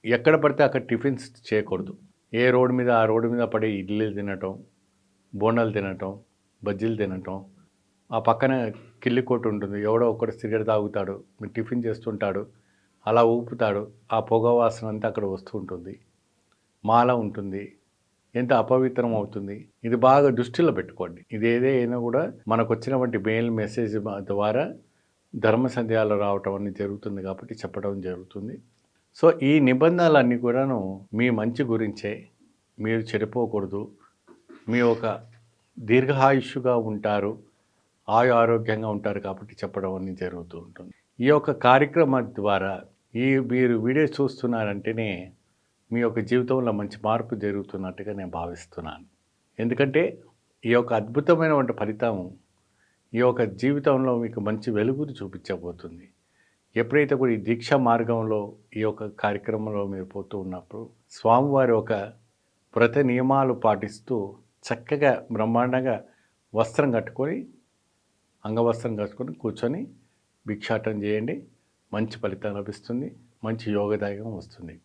ఎక్కడ పడితే అక్కడ టిఫిన్స్ చేయకూడదు. ఏ రోడ్డు మీద ఆ రోడ్డు మీద పడి ఇడ్లీలు తినటం, బోండాలు తినటం, బజ్జీలు తినటం. ఆ పక్కన కిల్లి కొట్టు ఉంటుంది. ఎవడో ఒకడు సిగరెట్ తాగుతాడు, మీరు టిఫిన్ చేస్తుంటాడు, అలా ఊపుతాడు. ఆ పొగ వాసన అంతా అక్కడ వస్తూ ఉంటుంది. మాల ఉంటుంది. ఎంత అపవిత్రం అవుతుంది. ఇది బాగా దృష్టిలో పెట్టుకోండి. ఇది ఏదైనా కూడా మనకు వచ్చినటువంటి మెయిల్ మెసేజ్ ద్వారా ధర్మ సందేహాలు రావటం అనేది జరుగుతుంది కాబట్టి చెప్పడం జరుగుతుంది. సో ఈ నిబంధనలన్నీ కూడాను మీ మంచి గురించే. మీరు చెడిపోకూడదు, మీ ఒక దీర్ఘాయుష్యుగా ఉంటారు, ఆరోగ్యంగా ఉంటారు కాబట్టి చెప్పడం అనేది జరుగుతూ ఉంటుంది. ఈ యొక్క కార్యక్రమం ద్వారా మీరు వీడియో చూస్తున్నారంటేనే మీ యొక్క జీవితంలో మంచి మార్పు జరుగుతున్నట్టుగా నేను భావిస్తున్నాను. ఎందుకంటే ఈ యొక్క అద్భుతమైనటువంటి ఫలితం ఈ యొక్క జీవితంలో మీకు మంచి వెలుగును చూపించబోతుంది. ఎప్పుడైతే కూడా ఈ దీక్షా మార్గంలో ఈ యొక్క కార్యక్రమంలో మీరు పోతూ ఉన్నప్పుడు స్వామివారి ఒక వ్రత నియమాలు పాటిస్తూ చక్కగా బ్రహ్మాండంగా వస్త్రం కట్టుకొని, అంగవస్త్రం కట్టుకొని కూర్చొని భిక్షాటన చేయండి. మంచి ఫలితం లభిస్తుంది. మంచి యోగదాయకం వస్తుంది.